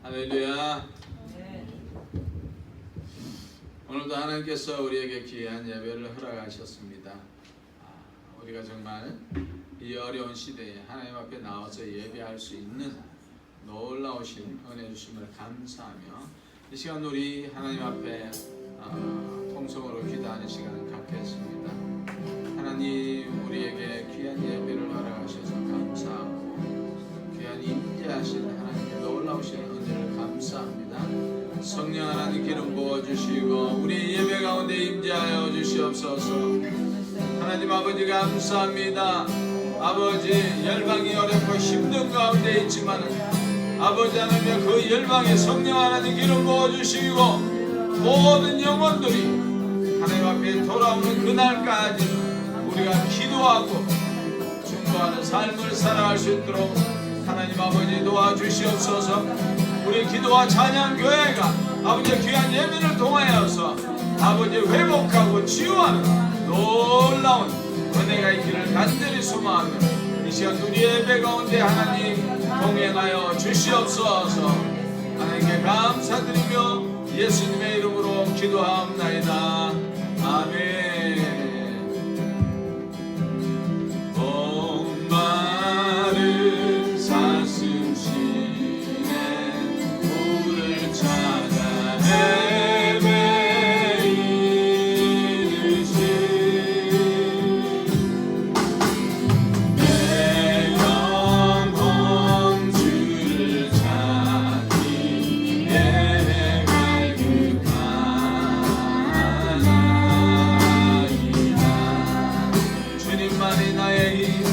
할렐루야. 오늘도 하나님께서 우리에게 귀한 예배를 허락하셨습니다. 우리가 정말 이 어려운 시대에 하나님 앞에 나와서 예배할 수 있는 놀라우신 은혜 주심을 감사하며 이 시간 우리 하나님 앞에 통성으로 기도하는 시간을 갖겠습니다. 하나님 우리에게 귀한 예배를 허락하셔서 감사하고 귀한 임재하신 하나님의 놀라우신 은혜를 감사합니다. 성령 하나님 기름 부어주시고 우리 예배 가운데 임재하여 주시옵소서. 하나님 아버지 감사합니다. 아버지 열방이 어렵고 힘든 가운데 있지만 아버지 하나님 그 열방에 성령 하나님 기름 부어주시고 모든 영혼들이 하나님 앞에 돌아오는 그날까지 우리가 기도하고 중보하는 삶을 살아갈 수 있도록 하나님 아버지 도와주시옵소서. 우리 기도와 찬양 교회가 아버지 귀한 예배를 통하여서 아버지 회복하고 치유하는 놀라운 은혜가 있기를 간절히 소망하며 이 시간 우리 예배 가운데 하나님 동행하여 주시옵소서. 하나님께 감사드리며 예수님의 이름으로 기도하옵나이다. 아멘. 목마른 사슴 시내 물을 찾아 헤매이듯이 내 영혼 주를 찾기에 갈급하나이다. 주님만이 나의 힘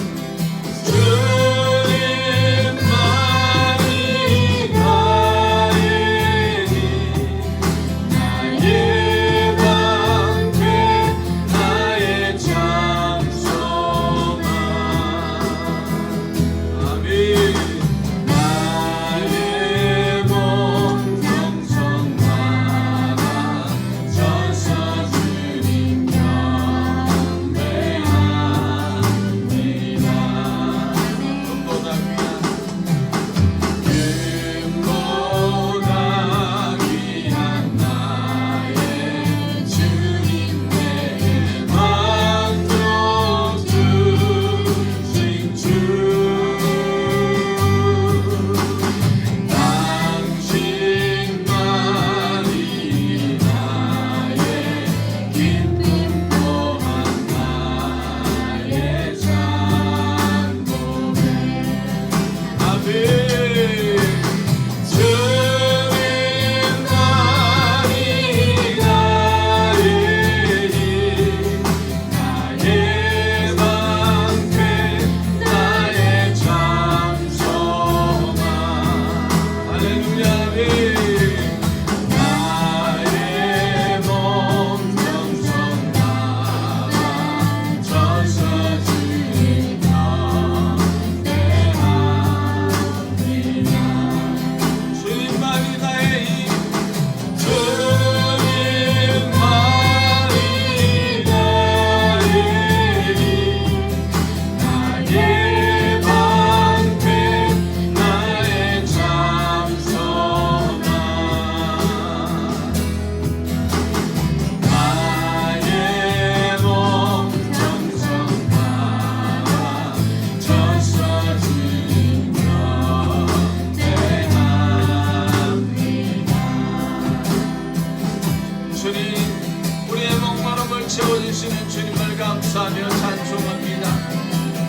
채워주시는 주님을 감사하며 찬송합니다.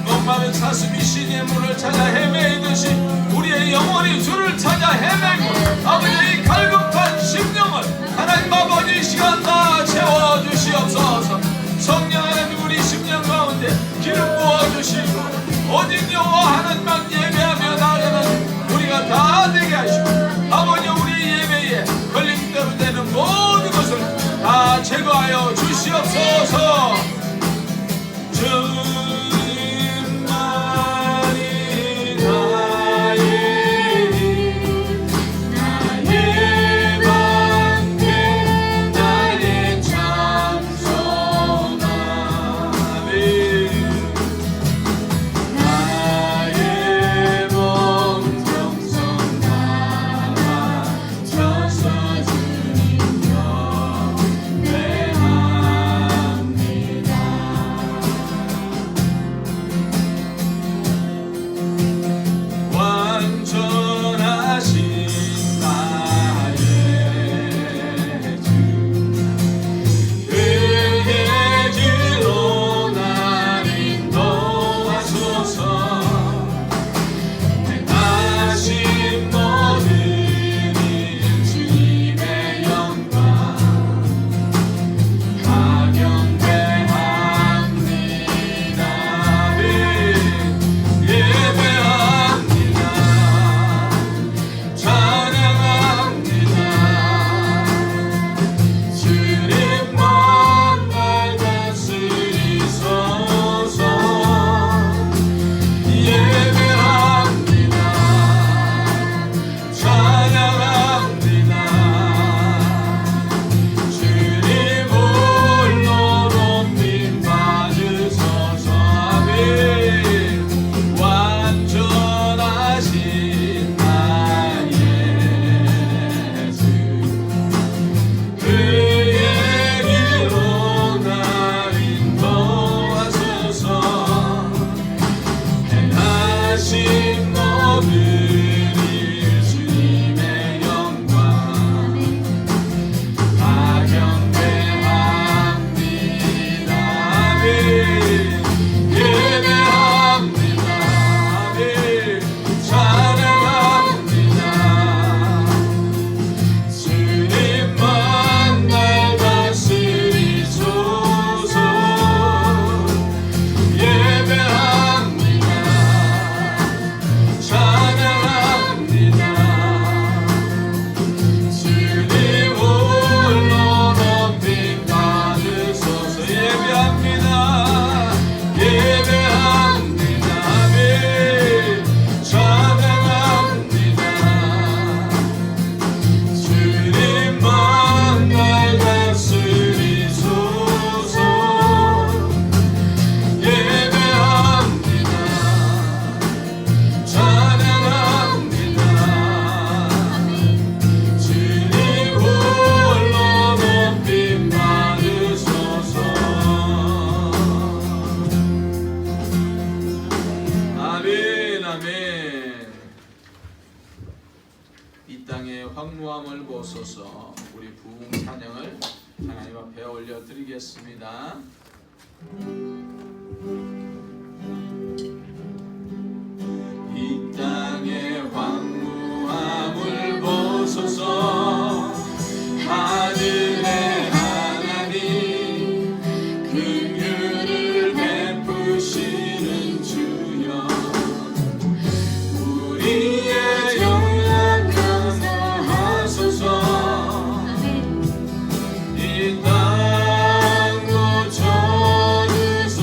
목마른 사슴이 시내의 물을 찾아 헤매이듯이 우리의 영혼이 주를 찾아 헤매고 아버지의 갈급한 심령을 하나님 아버지 이 시간 다 채워주시옵소서. 성령 하나님 우리 심령 가운데 기름 부어주시고 오직 여호와 하나님만 예배하며 나아가는 우리가 다 되게 하시고 아버지 우리 예배에 걸림대로 되는 모든 것을 다 제거하여 주시옵소서. 주님만이 나의 방패 나의 참 소망 나의 주 그의 길로 날 인도하소서 행하신 모든 일 주님의 영광 가경배합니다. 예배합니다. 찬양합니다. 주님만 날 다스리소서. 예배합니다. 찬양합니다. 주님 홀로 높임 받으소서. 아멘. 완전하신 나의 주 그의 길로 날 인도하소서. 행하신 모든 일 주님의 영광 가경배합니다. 아멘. 예배합니다. 아멘. 찬양합니다. 주님만 날 다스리소서. 예배합니다. 찬양합니다. 주님 홀로 높임 받으소서. 예배합니다. 예배합니다. 아멘. 찬양합니다. 주님만 날 다스리소서. 예배합니다. 찬양합니다. 주님 홀로 높임 받으소서. 아멘. 아멘. 이 땅의 황무함을 보소서. 우리 부흥 찬양을 하나님 앞에 올려드리겠습니다. 이 땅의 황무함을 보소서. 하늘의 하나님 긍휼을 베푸시는 주여 우리의 영향 감사하소서. 이 땅 고쳐주소서.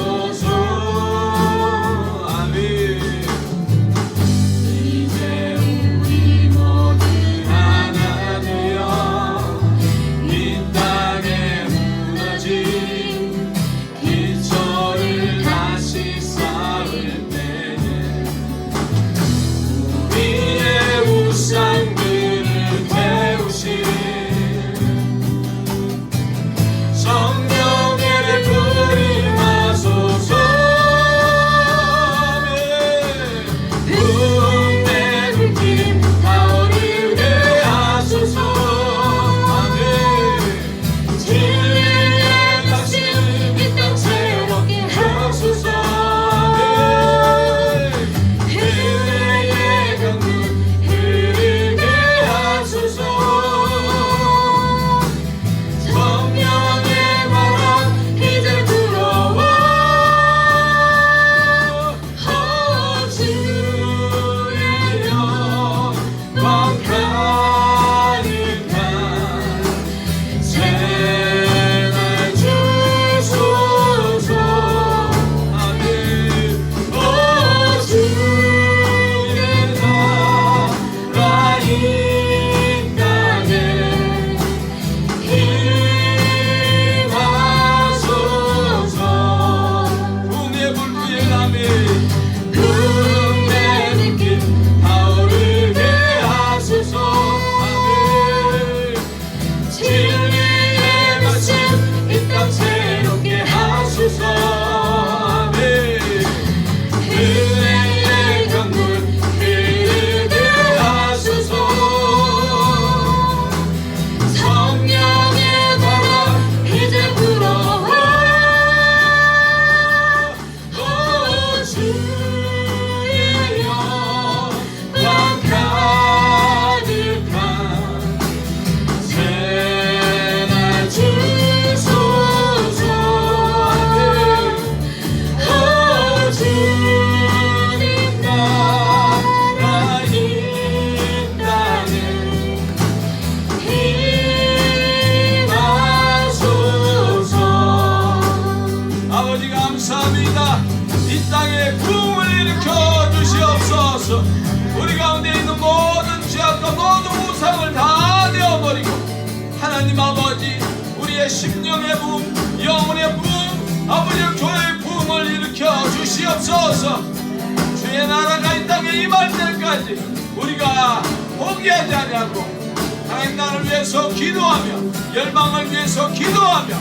심령의 부흥, 영혼의 부흥, 아버지의 교회의 부흥을 일으켜 주시옵소서. 주의 나라가 이 땅에 임할 때까지 우리가 포기하지 아니하고 하나님 나라를 위해서 기도하며 열방을 위해서 기도하며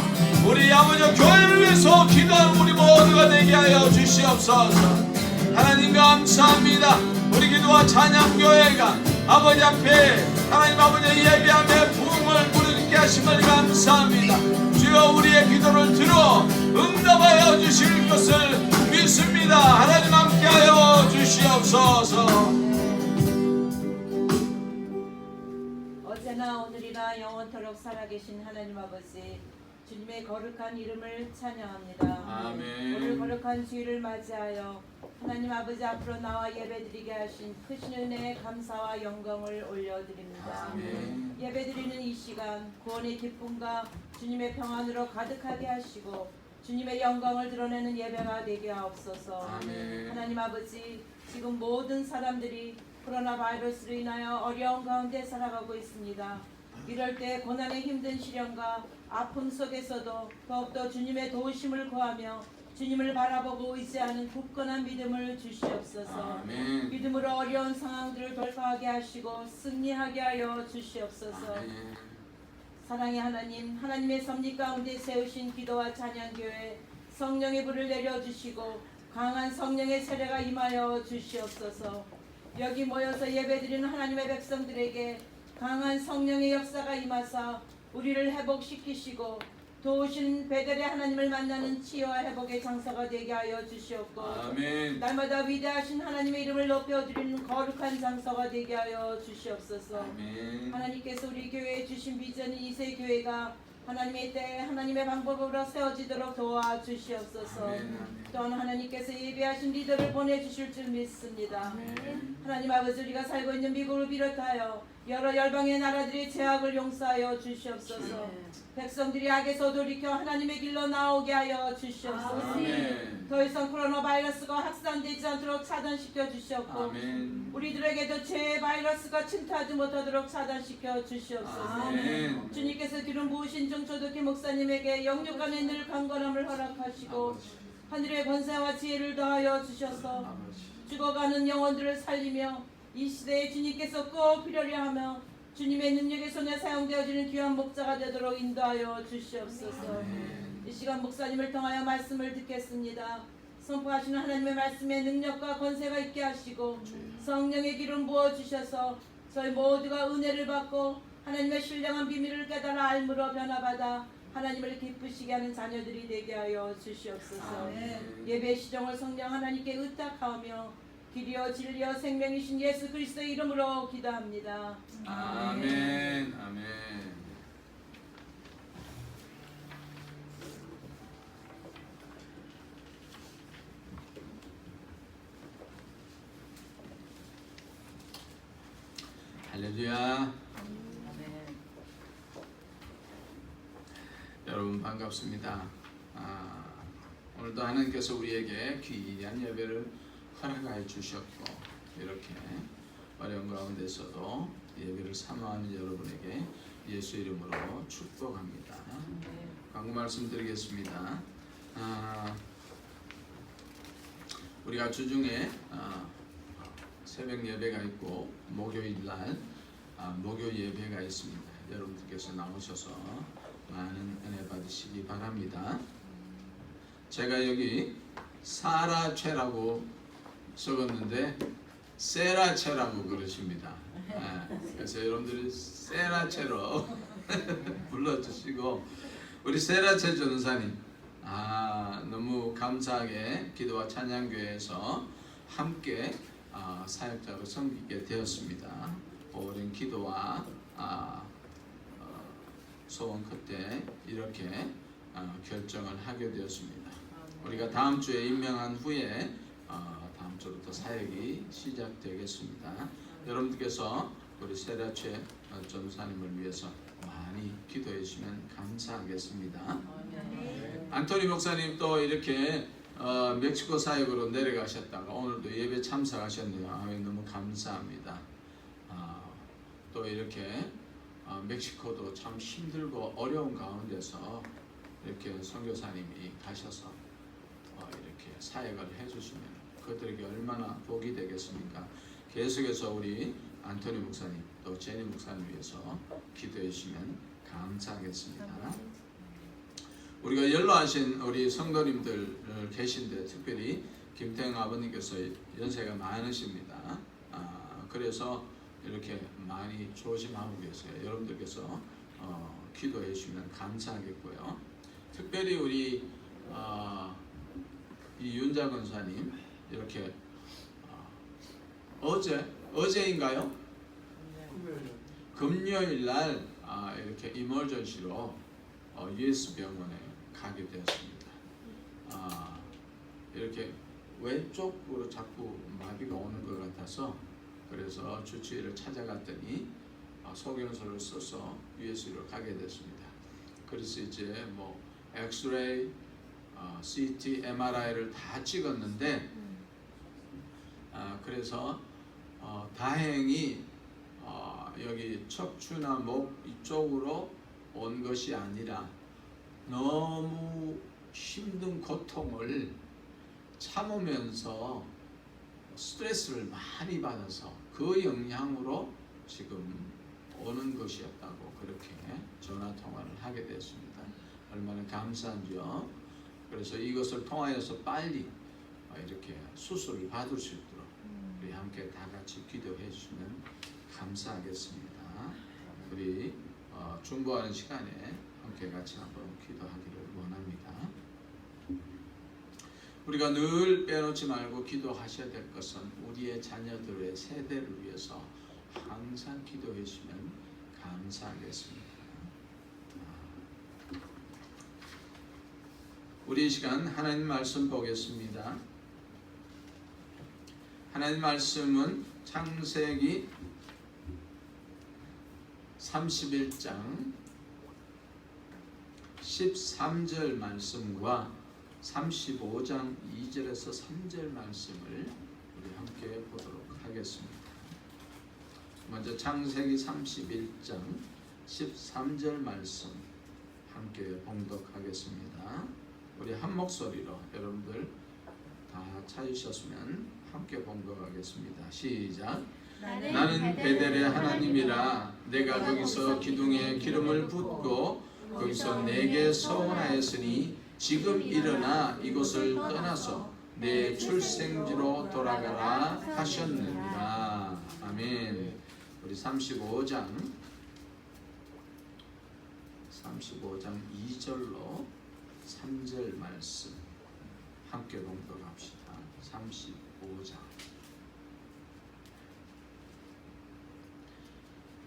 우리 아버지 교회를 위해서 기도하는 우리 모두가 되게 하여 주시옵소서. 하나님 감사합니다. 우리 기도와 찬양교회가 아버지 앞에 하나님 아버지 예배하며 부흥을 부르게 하심을 감사합니다. 주여 우리의 기도를 들어 응답하여 주실 것을 믿습니다. 하나님 함께하여 주시옵소서. 어제나 오늘이나 영원토록 살아계신 하나님 아버지, 주님의 거룩한 이름을 찬양합니다. 아멘. 오늘 거룩한 주일을 맞이하여 하나님 아버지 앞으로 나와 예배드리게 하신 크신 은혜에 감사와 영광을 올려드립니다. 아멘. 예배드리는 이 시간 구원의 기쁨과 주님의 평안으로 가득하게 하시고 주님의 영광을 드러내는 예배가 되게 하옵소서. 아멘. 하나님 아버지, 지금 모든 사람들이 코로나 바이러스로 인하여 어려운 가운데 살아가고 있습니다. 이럴 때 고난의 힘든 시련과 아픔 속에서도 더욱더 주님의 도우심을 구하며 주님을 바라보고 의지하는 굳건한 믿음을 주시옵소서. 아멘. 믿음으로 어려운 상황들을 돌파하게 하시고 승리하게 하여 주시옵소서. 아멘. 사랑의 하나님, 하나님의 섭리 가운데 세우신 기도와 찬양교회 성령의 불을 내려주시고 강한 성령의 세례가 임하여 주시옵소서. 여기 모여서 예배드리는 하나님의 백성들에게 강한 성령의 역사가 임하사 우리를 회복시키시고 도우신 베델의 하나님을 만나는 치유와 회복의 장사가 되게 하여 주시옵고 아멘. 날마다 위대하신 하나님의 이름을 높여드리는 거룩한 장사가 되게 하여 주시옵소서. 아멘. 하나님께서 우리 교회에 주신 비전이 이세 교회가 하나님의 때에 하나님의 방법으로 세워지도록 도와주시옵소서. 아멘. 또한 하나님께서 예비하신 리더를 보내주실 줄 믿습니다. 아멘. 하나님 아버지, 우리가 살고 있는 미국을 비롯하여 여러 열방의 나라들의 죄악을 용서하여 주시옵소서. 백성들이 악에서 돌이켜 하나님의 길로 나오게 하여 주시옵소서. 아멘. 더 이상 코로나 바이러스가 확산되지 않도록 차단시켜 주시옵고 아멘. 우리들에게도 죄의 바이러스가 침투하지 못하도록 차단시켜 주시옵소서. 아멘. 주님께서 기름 부으신 정초덕희 목사님에게 영육간에 늘 강건함을 허락하시고 하늘의 권세와 지혜를 더하여 주셔서 죽어가는 영혼들을 살리며 이 시대에 주님께서 꼭 필요로 하며 주님의 능력의 손에 사용되어지는 귀한 목자가 되도록 인도하여 주시옵소서. 이 시간 목사님을 통하여 말씀을 듣겠습니다. 선포하시는 하나님의 말씀에 능력과 권세가 있게 하시고 성령의 기름 부어주셔서 저희 모두가 은혜를 받고 하나님의 신령한 비밀을 깨달아 알므로 변화받아 하나님을 기쁘시게 하는 자녀들이 되게 하여 주시옵소서. 예배 시정을 성령 하나님께 의탁하며 길이요 진리요 생명이신 예수 그리스도의 이름으로 기도합니다. 아멘. 아멘. 할렐루야. 여러분 반갑습니다. 오늘도 하나님께서 우리에게 귀한 예배를 허락하여 주셨고 이렇게 어려운 가운데서도 예배를 사모하는 여러분에게 예수 이름으로 축복합니다. 광고 말씀드리겠습니다. 우리가 주중에 새벽 예배가 있고 목요일 날 목요 예배가 있습니다. 여러분들께서 나오셔서 많은 은혜 받으시기 바랍니다. 제가 여기 사라체라고 적었는데 세라체라고 그러십니다. 그래서 여러분들이 세라체로 불러주시고 우리 세라체 전사님 너무 감사하게 기도와 찬양교회에서 함께 사역자로 섬기게 되었습니다. 오랜 기도와 소원 끝에 이렇게 결정을 하게 되었습니다. 우리가 다음 주에 임명한 후에 다음 주부터 사역이 시작되겠습니다. 여러분들께서 우리 세라체 전사님을 위해서 많이 기도해 주시면 감사하겠습니다. 안토니 목사님 또 이렇게 멕시코 사역으로 내려가셨다가 오늘도 예배 참석하셨네요. 너무 감사합니다. 또 이렇게 멕시코도 참 힘들고 어려운 가운데서 이렇게 선교사님이 가셔서 이렇게 사역을 해주시면 그들에게 얼마나 복이 되겠습니까? 계속해서 우리 안토니 목사님 또 제니 목사님 위해서 기도해 주시면 감사하겠습니다. 우리가 연로하신 우리 성도님들 계신데 특별히 김태형 아버님께서 연세가 많으십니다. 그래서 이렇게 많이 조심하고 계세요. 여러분들께서 기도해 주시면 감사하겠고요. 특별히 우리 이 윤자 권사님 이렇게 어제인가요? 금요일 날 이렇게 이머전시로 US 병원에 가게 되었습니다. 이렇게 왼쪽으로 자꾸 마비가 오는 것 같아서 그래서 주치의를 찾아갔더니 소견서를 써서 US로 가게 됐습니다. 그래서 이제 뭐 엑스레이, CT, MRI를 다 찍었는데 그래서 다행히 여기 척추나 목 이쪽으로 온 것이 아니라 너무 힘든 고통을 참으면서 스트레스를 많이 받아서 그 영향으로 지금 오는 것이었다고 그렇게 전화 통화를 하게 됐습니다. 얼마나 감사한지요. 그래서 이것을 통하여서 빨리 이렇게 수술을 받을 수 있도록 우리 함께 다 같이 기도해 주시면 감사하겠습니다. 우리 중보하는 시간에 함께 같이 한번 기도하기를 원합니다. 우리가 늘 빼놓지 말고 기도하셔야 될 것은 우리의 자녀들의 세대를 위해서 항상 기도해 주시면 감사하겠습니다. 우리 이 시간 하나님 말씀 보겠습니다. 하나님 말씀은 창세기 31장 13절 말씀과 35장 2절에서 3절 말씀을 우리 함께 보도록 하겠습니다. 먼저 창세기 31장 13절 말씀 함께 봉독하겠습니다. 우리 한 목소리로 여러분들 다 찾으셨으면 함께 봉독하겠습니다. 시작. 나는 베델의 하나님이라 내가 거기서 기둥에 기름을 붓고 거기서 내게 서원하였으니 지금 일어나 이곳을 떠나서 내 출생지로 돌아가라 하셨느니라. 아멘. 우리 35장 2절로 3절 말씀 함께 봉독합시다. 35장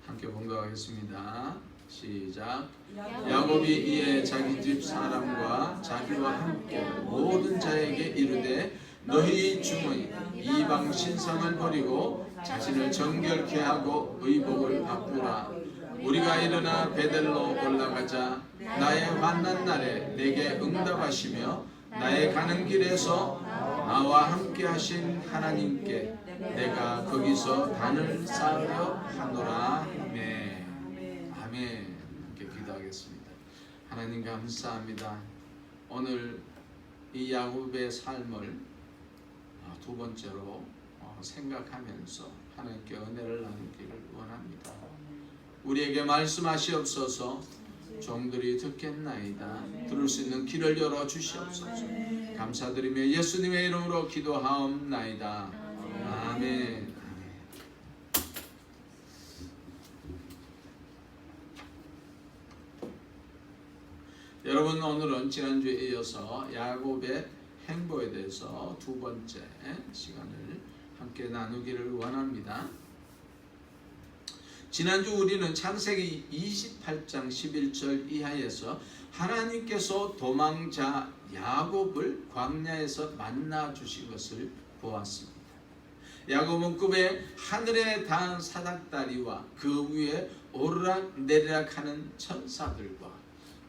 함께 봉독하겠습니다. 시작. 야곱이 이에 자기 집 사람과 자기와 함께 모든 자에게 이르되 너희 중의 이방 신상을 버리고 자신을 정결케 하고 의복을 바꾸라. 우리가 일어나 베델로 올라가자. 나의 환난 날에 내게 응답하시며 나의 가는 길에서 나와 함께 하신 하나님께 내가 거기서 단을 쌓으려 하노라. 아멘. 아멘. 함께 기도하겠습니다. 하나님 감사합니다. 오늘 이 야곱의 삶을 두 번째로 생각하면서 하나님께 은혜를 나누기를 원합니다. 우리에게 말씀하시옵소서. 종들이 듣겠나이다. 들을 수 있는 길을 열어 주시옵소서. 감사드리며 예수님의 이름으로 기도하옵나이다. 아멘. 여러분, 오늘은 지난주에 이어서 야곱의 행보에 대해서 두 번째 시간을 함께 나누기를 원합니다. 지난주 우리는 창세기 28장 11절 이하에서 하나님께서 도망자 야곱을 광야에서 만나 주신 것을 보았습니다. 야곱은 꿈에 하늘에 닿은 사닥다리와 그 위에 오르락 내리락 하는 천사들과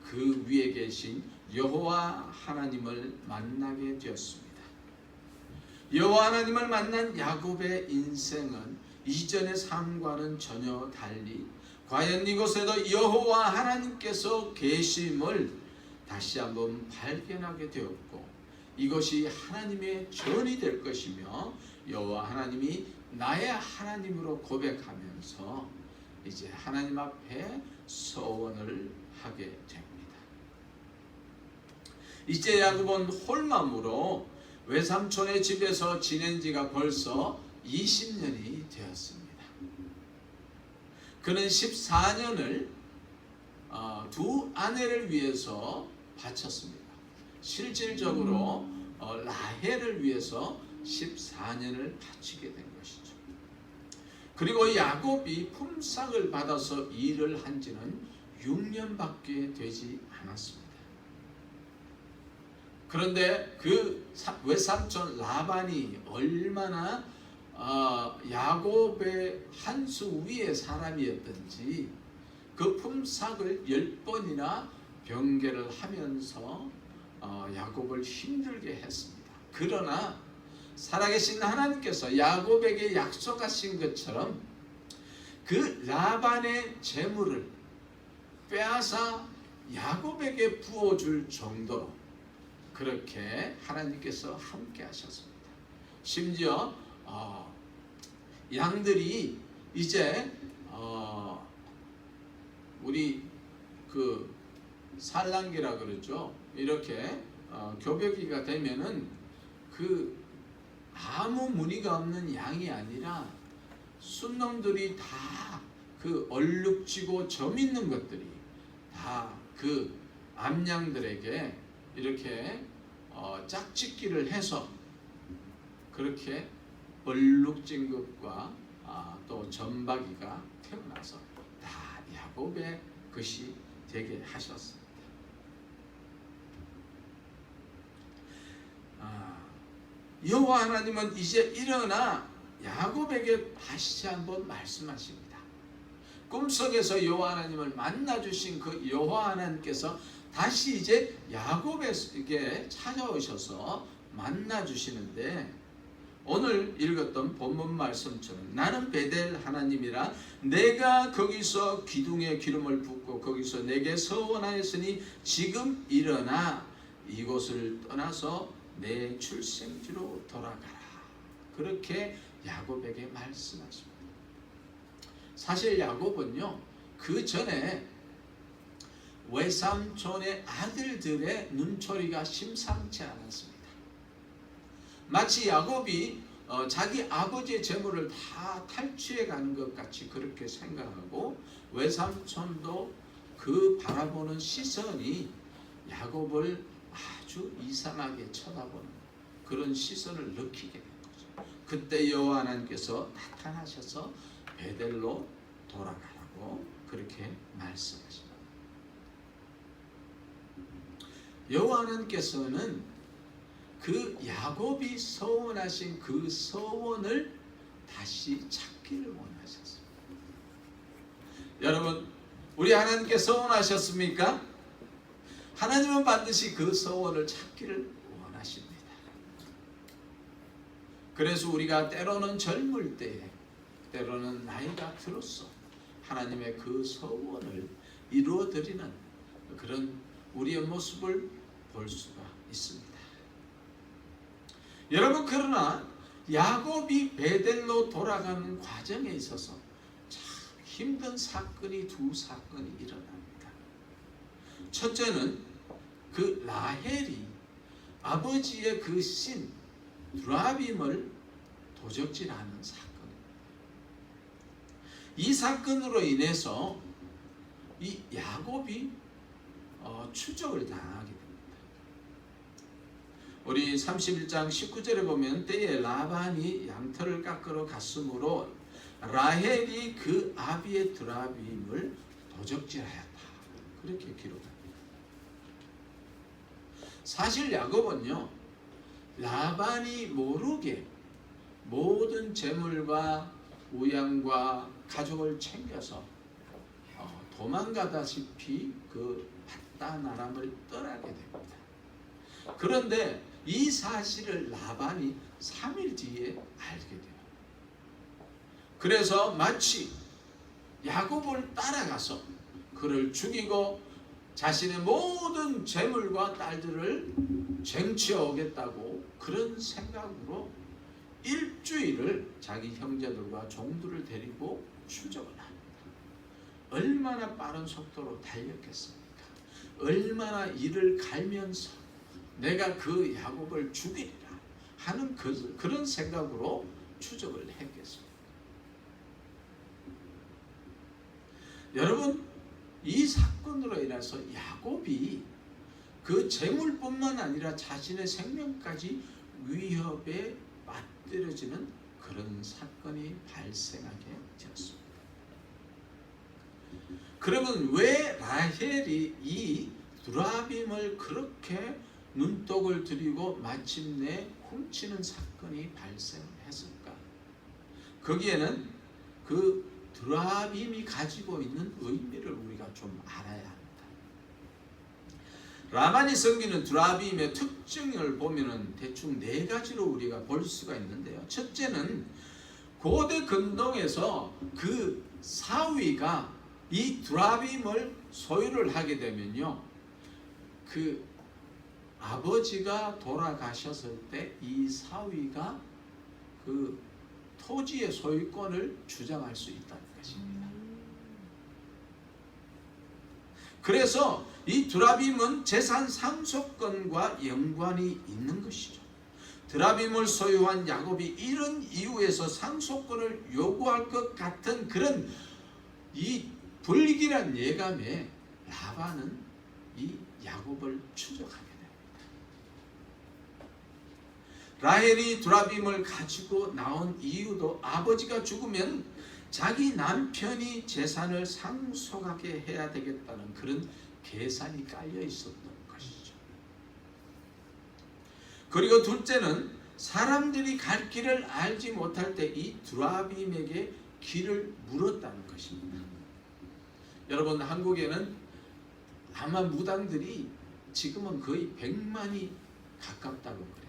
그 위에 계신 여호와 하나님을 만나게 되었습니다. 여호와 하나님을 만난 야곱의 인생은 이전의 삶과는 전혀 달리 과연 이곳에도 여호와 하나님께서 계심을 다시 한번 발견하게 되었고, 이것이 하나님의 전이 될 것이며 여호와 하나님이 나의 하나님으로 고백하면서 이제 하나님 앞에 서원을 하게 됩니다. 이제 야곱은 홀맘으로 외삼촌의 집에서 지낸 지가 벌써 20년이 되었습니다. 그는 14년을 두 아내를 위해서 바쳤습니다. 실질적으로 라헬을 위해서 14년을 바치게 된 것이죠. 그리고 야곱이 품삯을 받아서 일을 한 지는 6년밖에 되지 않았습니다. 그런데 그 외삼촌 라반이 얼마나 야곱의 한 수 위의 사람이었던지 그 품삯을 10번이나 변개를 하면서 야곱을 힘들게 했습니다. 그러나 살아계신 하나님께서 야곱에게 약속하신 것처럼 그 라반의 재물을 빼앗아 야곱에게 부어줄 정도로 그렇게 하나님께서 함께 하셨습니다. 심지어 양들이 이제 우리 그 산란기라 그러죠. 이렇게 교배기가 되면은 그 아무 무늬가 없는 양이 아니라 순놈들이 다 그 얼룩지고 점 있는 것들이 다 그 암양들에게 이렇게 짝짓기를 해서 그렇게 얼룩진 것과 또 점박이가 태어나서 다 야곱의 것이 되게 하셨습니다. 여호와 하나님은 이제 일어나 야곱에게 다시 한번 말씀하십니다. 꿈속에서 여호와 하나님을 만나주신 그 여호와 하나님께서 다시 이제 야곱에게 찾아오셔서 만나주시는데, 오늘 읽었던 본문 말씀처럼 나는 베델 하나님이라 내가 거기서 기둥에 기름을 붓고 거기서 내게 서원하였으니 지금 일어나 이곳을 떠나서 내 출생지로 돌아가라. 그렇게 야곱에게 말씀하십니다. 사실 야곱은요, 그 전에 외삼촌의 아들들의 눈초리가 심상치 않았습니다. 마치 야곱이 자기 아버지의 재물을 다 탈취해 가는 것 같이 그렇게 생각하고, 외삼촌도 그 바라보는 시선이 야곱을 아주 이상하게 쳐다보는 그런 시선을 느끼게 된 거죠. 그때 여호와 하나님께서 나타나셔서 베델로 돌아가라고 그렇게 말씀하십니다. 여호와 하나님께서는 그 야곱이 서원하신 그 서원을 다시 찾기를 원하셨습니다. 여러분, 우리 하나님께 서원하셨습니까? 하나님은 반드시 그 서원을 찾기를 원하십니다. 그래서 우리가 때로는 젊을 때에, 때로는 나이가 들어서 하나님의 그 서원을 이루어드리는 그런 우리의 모습을 볼 수가 있습니다. 여러분, 그러나 야곱이 베델로 돌아가는 과정에 있어서 참 힘든 사건이 두 사건이 일어납니다. 첫째는 그 라헬이 아버지의 그 신 두라빔을 도적질하는 사건입니다. 이 사건으로 인해서 이 야곱이 추적을 당하게 됩니다. 우리 31장 19절에 보면 때에 라반이 양털을 깎으러 갔으므로 라헬이 그 아비의 두라빔을 도적질하였다. 그렇게 기록합니다. 사실 야곱은요, 라반이 모르게 모든 재물과 우양과 가족을 챙겨서 도망가다시피 그 밧단 아람을 떠나게 됩니다. 그런데 이 사실을 라반이 3일 뒤에 알게 돼요. 그래서 마치 야곱을 따라가서 그를 죽이고 자신의 모든 재물과 딸들을 쟁취해 오겠다고 그런 생각으로 일주일을 자기 형제들과 종들을 데리고 추적을 합니다. 얼마나 빠른 속도로 달렸겠습니까? 얼마나 이를 갈면서 내가 그 야곱을 죽이리라 하는 그런 생각으로 추적을 했겠습니다. 여러분, 이 사건으로 인해서 야곱이 그 재물뿐만 아니라 자신의 생명까지 위협에 맞들여지는 그런 사건이 발생하게 되었습니다. 그러면 왜 라헬이 이 두라빔을 그렇게 눈독을 들이고 마침내 훔치는 사건이 발생했을까? 거기에는 그 두라빔이 가지고 있는 의미를 우리가 좀 알아야 합니다. 라만이 섬기는 두라빔의 특징을 보면은 대충 4가지로 우리가 볼 수가 있는데요. 첫째는 고대 근동에서 그 사위가 이 두라빔을 소유를 하게 되면요, 그 아버지가 돌아가셨을 때 이 사위가 그 토지의 소유권을 주장할 수 있다는 것입니다. 그래서 이 두라빔은 재산 상속권과 연관이 있는 것이죠. 두라빔을 소유한 야곱이 이런 이유에서 상속권을 요구할 것 같은 그런 이 불길한 예감에 라반은 이 야곱을 추적하게 됩니다. 라헬이 두라빔을 가지고 나온 이유도 아버지가 죽으면 자기 남편이 재산을 상속하게 해야 되겠다는 그런 계산이 깔려 있었던 것이죠. 그리고 둘째는 사람들이 갈 길을 알지 못할 때 이 두라빔에게 길을 물었다는 것입니다. 여러분, 한국에는 아마 무당들이 지금은 거의 100만이 가깝다고 그래요.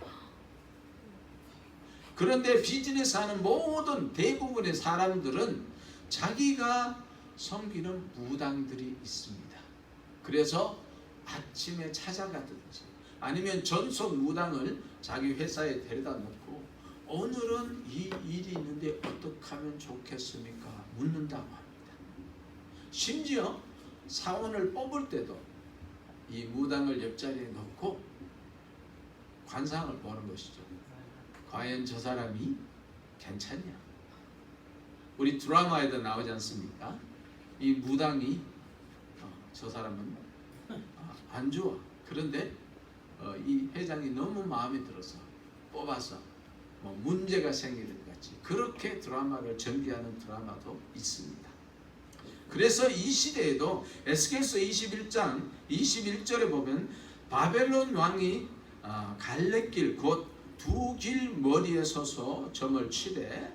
그런데 비즈니스 하는 모든 대부분의 사람들은 자기가 섬기는 무당들이 있습니다. 그래서 아침에 찾아가든지 아니면 전속 무당을 자기 회사에 데려다 놓고 오늘은 이 일이 있는데 어떻게 하면 좋겠습니까? 묻는다고 합니다. 심지어 사원을 뽑을 때도 이 무당을 옆자리에 놓고 관상을 보는 것이죠. 과연 저 사람이 괜찮냐? 우리 드라마에도 나오지 않습니까? 이 무당이 저 사람은 안 좋아. 그런데 이 회장이 너무 마음에 들어서 뽑아서 문제가 생기는 것 같이 그렇게 드라마를 전개하는 드라마도 있습니다. 그래서 이 시대에도 에스겔서 21장 21절에 보면 바벨론 왕이 갈래길 곧 두 길 머리에 서서 점을 치되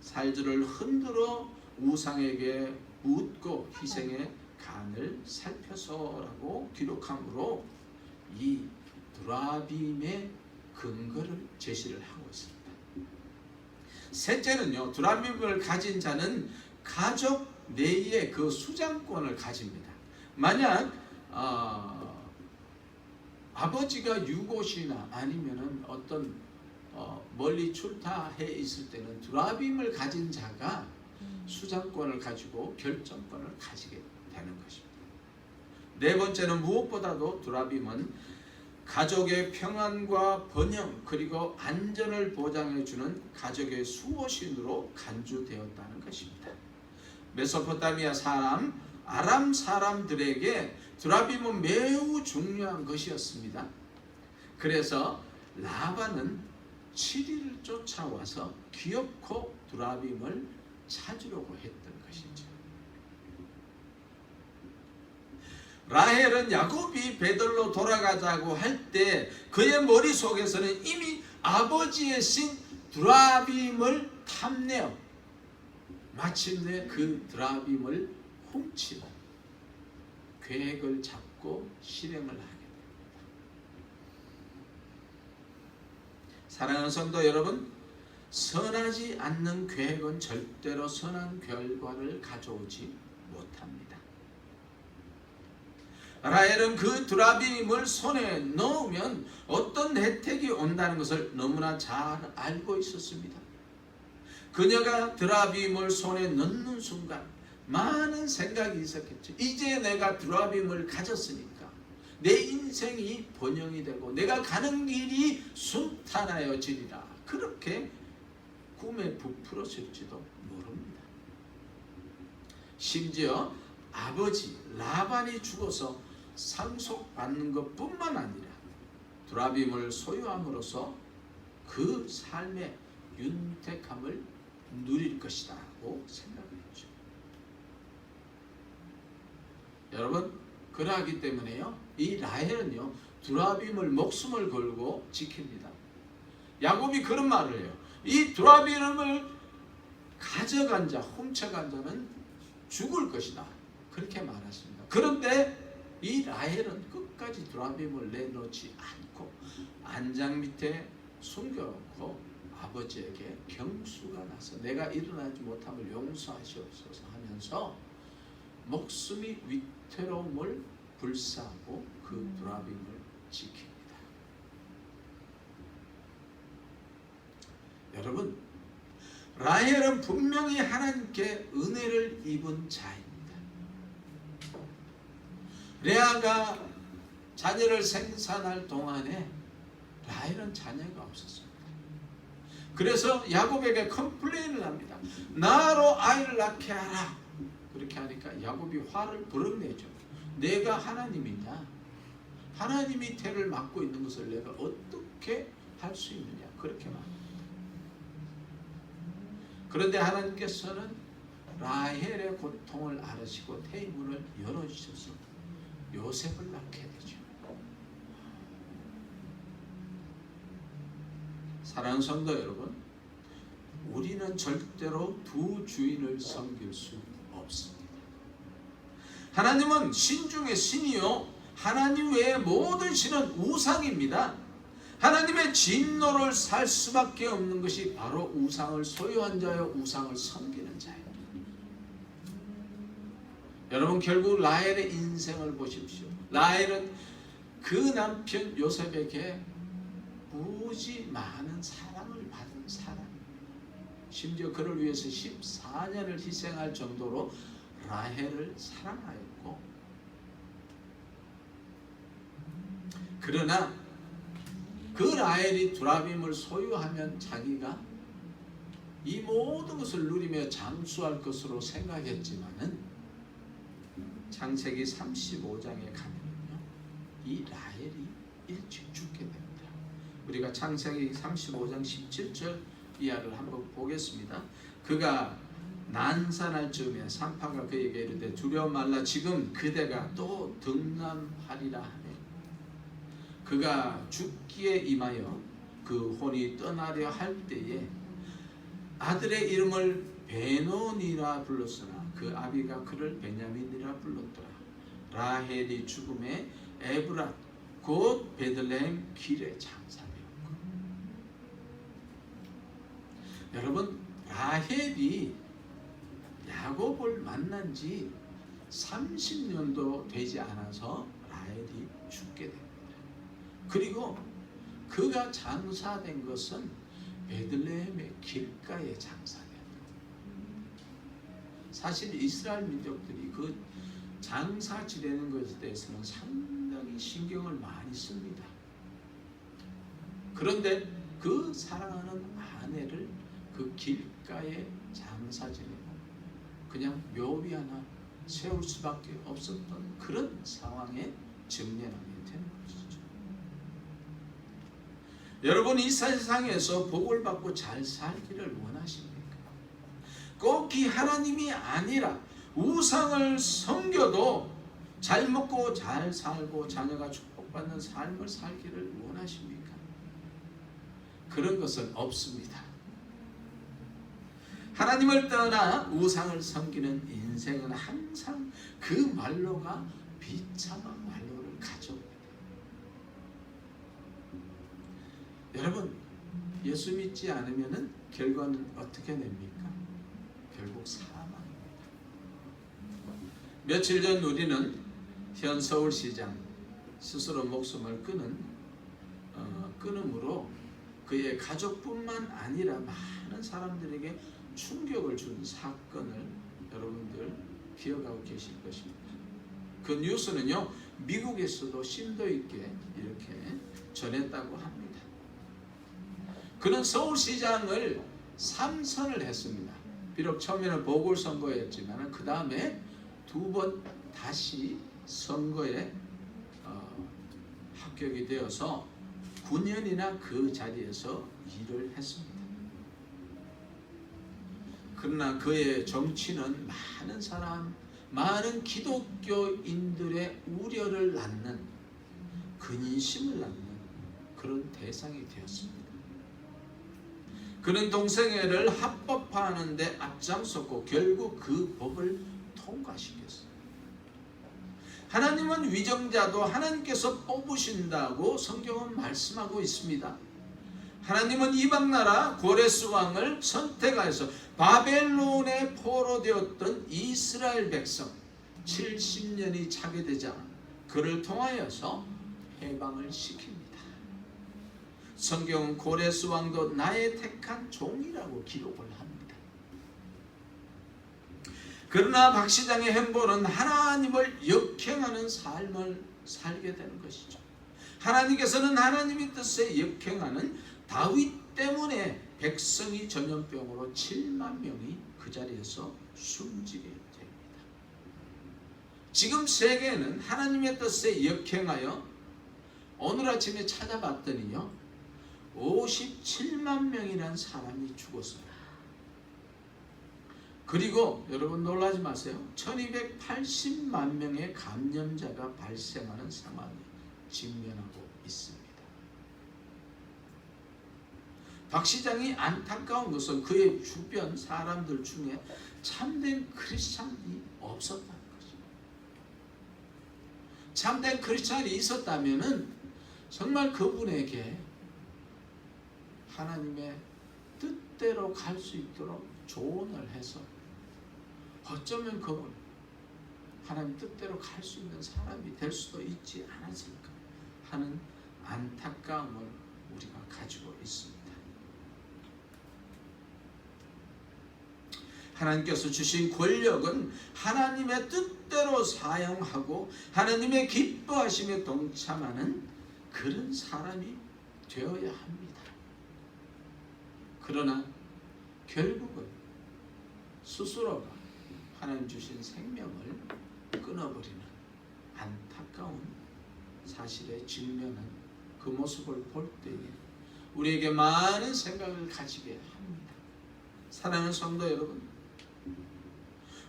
살들을 흔들어 우상에게 묻고 희생의 간을 살펴서라고 기록함으로 이 두라빔의 근거를 제시를 하고 있습니다. 셋째는요, 두라빔을 가진 자는 가족 내의 그 수장권을 가집니다. 만약 아버지가 유고시나 아니면은 어떤 멀리 출타해 있을 때는 두라빔을 가진 자가 수장권을 가지고 결정권을 가지게 되는 것입니다. 네 번째는 무엇보다도 두라빔은 가족의 평안과 번영 그리고 안전을 보장해 주는 가족의 수호신으로 간주되었다는 것입니다. 메소포타미아 사람, 아람 사람들에게 두라빔은 매우 중요한 것이었습니다. 그래서 라반은 7일을 쫓아와서 기어코 두라빔을 찾으려고 했던 것이죠. 라헬은 야곱이 베들로 돌아가자고 할 때 그의 머릿속에서는 이미 아버지의 신 두라빔을 탐내어 마침내 그 두라빔을 훔치고 계획을 잡고 실행을 하게 됩니다. 사랑하는 성도 여러분, 선하지 않는 계획은 절대로 선한 결과를 가져오지 못합니다. 라헬은 그 두라빔을 손에 넣으면 어떤 혜택이 온다는 것을 너무나 잘 알고 있었습니다. 그녀가 드라빔을 손에 넣는 순간 많은 생각이 있었겠죠. 이제 내가 드라빔을 가졌으니까 내 인생이 번영이 되고 내가 가는 길이 순탄하여지리라. 그렇게 꿈에 부풀었을지도 모릅니다. 심지어 아버지 라반이 죽어서 상속받는 것뿐만 아니라 드라빔을 소유함으로써 그 삶의 윤택함을 누릴 것이다 라고 생각했죠. 여러분, 그러하기 때문에요, 이 라헬은요 드라빔을 목숨을 걸고 지킵니다. 야곱이 그런 말을 해요. 이 드라빔을 가져간 자, 훔쳐간 자는 죽을 것이다, 그렇게 말했습니다. 그런데 이 라헬은 끝까지 드라빔을 내놓지 않고 안장 밑에 숨겨놓고 아버지에게 경수가 나서 내가 일어나지 못함을 용서하시옵소서 하면서 목숨이 위태로움을 불사하고 그 드라빔을 지킵니다. 여러분, 라헬은 분명히 하나님께 은혜를 입은 자입니다. 레아가 자녀를 생산할 동안에 라헬은 자녀가 없었습니다. 그래서 야곱에게 컴플레인을 합니다. 나로 아이를 낳게 하라. 그렇게 하니까 야곱이 화를 버럭내죠. 내가 하나님이냐? 하나님이 태를 맡고 있는 것을 내가 어떻게 할 수 있느냐? 그렇게 말합니다. 그런데 하나님께서는 라헬의 고통을 알으시고 태의 문을 열어주셔서 요셉을 낳게 되죠. 사랑하는 성도 여러분, 우리는 절대로 두 주인을 섬길 수 없습니다. 하나님은 신 중의 신이요, 하나님 외의 모든 신은 우상입니다. 하나님의 진노를 살 수밖에 없는 것이 바로 우상을 소유한 자요, 우상을 섬기는 자예요. 여러분, 결국 라헬의 인생을 보십시오. 라헬은 그 남편 요셉에게 무지 많은 사랑을 받은 사람, 심지어 그를 위해서 14년을 희생할 정도로 라헬을 사랑하였고, 그러나 그 라헬이 두라빔을 소유하면 자기가 이 모든 것을 누리며 장수할 것으로 생각했지만은 창세기 35장에 가면요, 이 라헬이 일찍 죽게 됩니다. 우리가 창세기 35장 17절 이하를 한번 보겠습니다. 그가 난산할 즈음에 산파가 그에게 이르되 두려워 말라, 지금 그대가 또 등남하리라 하네. 그가 죽기에 임하여 그 혼이 떠나려 할 때에 아들의 이름을 베논이라 불렀으나 그 아비가 그를 베냐민이라 불렀더라. 라헬이 죽음에 에브랏 곧 베들레헴 길에 장사되었고. 여러분, 라헬이 야곱을 만난 지 30년도 되지 않아서 라헬이 죽게 됩니다. 그리고 그가 장사된 것은 베들레헴의 길가에 장사됩니다. 사실 이스라엘 민족들이 그 장사 지내는 것에 대해서는 상당히 신경을 많이 씁니다. 그런데 그 사랑하는 아내를 그 길가에 장사 지내고 그냥 묘비 하나 세울 수밖에 없었던 그런 상황에 직면하게 되는 것이죠. 여러분, 이 세상에서 복을 받고 잘 살기를 원하십니까? 꼭 이 하나님이 아니라 우상을 섬겨도 잘 먹고 잘 살고 자녀가 축복받는 삶을 살기를 원하십니까? 그런 것은 없습니다. 하나님을 떠나 우상을 섬기는 인생은 항상 그 말로가 비참한 말로를 가져옵니다. 여러분, 예수 믿지 않으면은 결과는 어떻게 됩니까? 결국 사망입니다. 며칠 전 우리는 현 서울시장 스스로 목숨을 끊음으로 그의 가족뿐만 아니라 많은 사람들에게 충격을 준 사건을 여러분들 기억하고 계실 것입니다. 그 뉴스는요, 미국에서도 심도 있게 이렇게 전했다고 합니다. 그는 서울시장을 3선을 했습니다. 비록 처음에는 보궐선거였지만 그 다음에 2번 다시 선거에 합격이 되어서 9년이나 그 자리에서 일을 했습니다. 그러나 그의 정치는 많은 기독교인들의 우려를 낳는, 근심을 낳는 그런 대상이 되었습니다. 그는 동성애를 합법화하는 데 앞장섰고 결국 그 법을 통과시켰어요. 하나님은 위정자도 하나님께서 뽑으신다고 성경은 말씀하고 있습니다. 하나님은 이방나라 고레스 왕을 선택하여서 바벨론에 포로되었던 이스라엘 백성 70년이 차게 되자 그를 통하여서 해방을 시킵니다. 성경은 고레스 왕도 나의 택한 종이라고 기록을 합니다. 그러나 박 시장의 행보는 하나님을 역행하는 삶을 살게 되는 것이죠. 하나님께서는 하나님의 뜻에 역행하는 다윗 때문에 백성이 전염병으로 7만 명이 그 자리에서 숨지게 됩니다. 지금 세계는 하나님의 뜻에 역행하여 오늘 아침에 찾아봤더니요, 57만 명이라는 사람이 죽었어요. 그리고 여러분 놀라지 마세요. 1280만 명의 감염자가 발생하는 상황을 직면하고 있습니다. 박 시장이 안타까운 것은 그의 주변 사람들 중에 참된 크리스찬이 없었다는 것입니다. 참된 크리스찬이 있었다면 정말 그분에게 하나님의 뜻대로 갈 수 있도록 조언을 해서 어쩌면 그분 하나님 뜻대로 갈 수 있는 사람이 될 수도 있지 않았을까 하는 안타까움을 우리가 가지고 있습니다. 하나님께서 주신 권력은 하나님의 뜻대로 사용하고 하나님의 기뻐하심에 동참하는 그런 사람이 되어야 합니다. 그러나 결국은 스스로가 하나님 주신 생명을 끊어버리는 안타까운 사실에 직면한 그 모습을 볼 때에 우리에게 많은 생각을 가지게 합니다. 사랑하는 성도 여러분,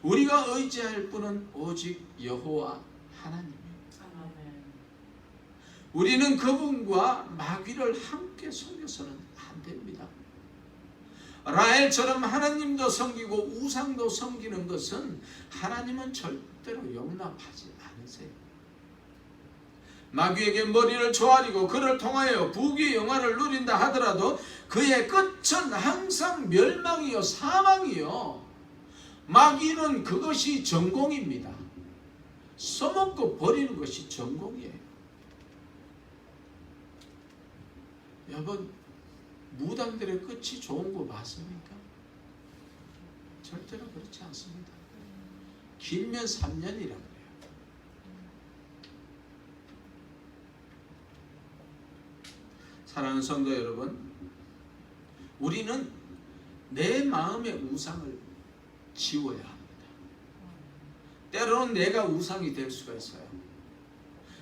우리가 의지할 분은 오직 여호와 하나님입니다. 우리는 그분과 마귀를 함께 섬겨서는 안 됩니다. 라헬처럼 하나님도 섬기고 우상도 섬기는 것은 하나님은 절대로 용납하지 않으세요. 마귀에게 머리를 조아리고 그를 통하여 부귀 영화를 누린다 하더라도 그의 끝은 항상 멸망이요 사망이요. 마귀는 그것이 전공입니다. 써먹고 버리는 것이 전공이에요. 여러분, 무당들의 끝이 좋은 거 맞습니까? 절대로 그렇지 않습니다. 길면 3년이라고 해요. 사랑하는 성도 여러분, 우리는 내 마음의 우상을 지워야 합니다. 때로는 내가 우상이 될 수가 있어요.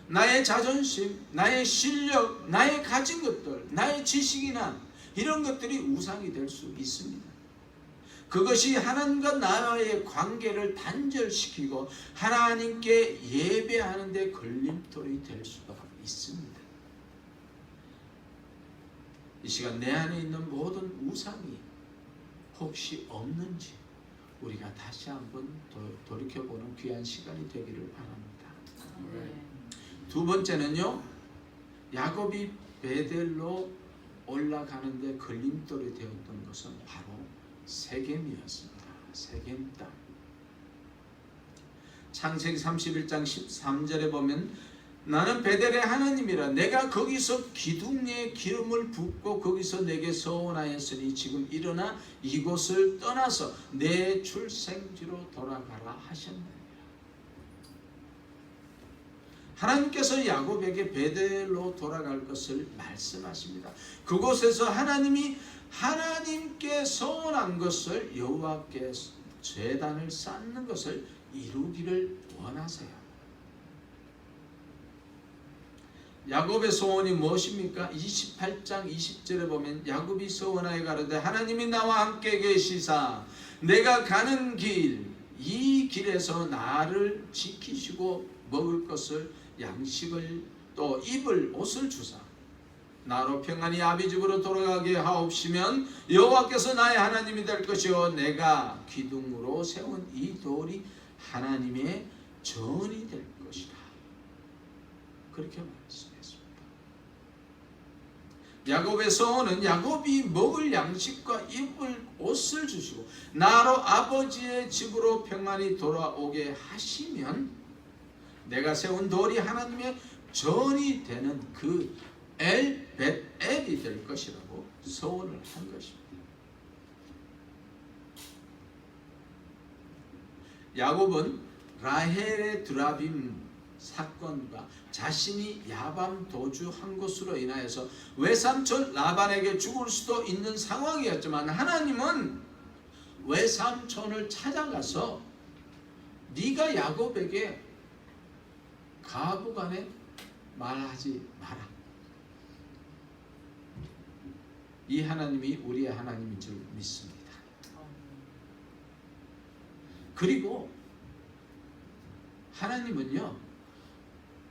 나의 자존심, 나의 실력, 나의 가진 것들, 나의 지식이나 이런 것들이 우상이 될 수 있습니다. 그것이 하나님과 나와의 관계를 단절시키고 하나님께 예배하는 데 걸림돌이 될 수가 있습니다. 이 시간 내 안에 있는 모든 우상이 혹시 없는지 우리가 다시 한번 돌이켜보는 귀한 시간이 되기를 바랍니다. 두 번째는요, 야곱이 베델로 올라가는데 걸림돌이 되었던 것은 바로 세겜이었습니다. 세겜 땅. 창세기 31장 13절에 보면 나는 베델의 하나님이라 내가 거기서 기둥에 기름을 붓고 거기서 내게 서원하였으니 지금 일어나 이곳을 떠나서 내 출생지로 돌아가라 하셨느니라. 하나님께서 야곱에게 베델로 돌아갈 것을 말씀하십니다. 그곳에서 하나님께 서원한 것을 여호와께 제단을 쌓는 것을 이루기를 원하세요. 야곱의 소원이 무엇입니까? 28장 20절에 보면 야곱이 소원하여 가로되 하나님이 나와 함께 계시사 내가 가는 이 길에서 나를 지키시고 먹을 것을 양식을 또 입을 옷을 주사 나로 평안히 아비 집으로 돌아가게 하옵시면 여호와께서 나의 하나님이 될 것이요 내가 기둥으로 세운 이 돌이 하나님의 전이 될 것이다. 그렇게 말씀했습니다. 야곱의 소원은 야곱이 먹을 양식과 입을 옷을 주시고 나로 아버지의 집으로 평안히 돌아오게 하시면 내가 세운 돌이 하나님의 전이 되는 그 엘벳엘이 될 것이라고 소원을 한 것입니다. 야곱은 라헬의 드라빔 사건과 자신이 야밤 도주한 것으로 인하여서 외삼촌 라반에게 죽을 수도 있는 상황이었지만 하나님은 외삼촌을 찾아가서 네가 야곱에게 가부간에 말하지 마라. 이 하나님이 우리의 하나님인 줄 믿습니다. 그리고 하나님은요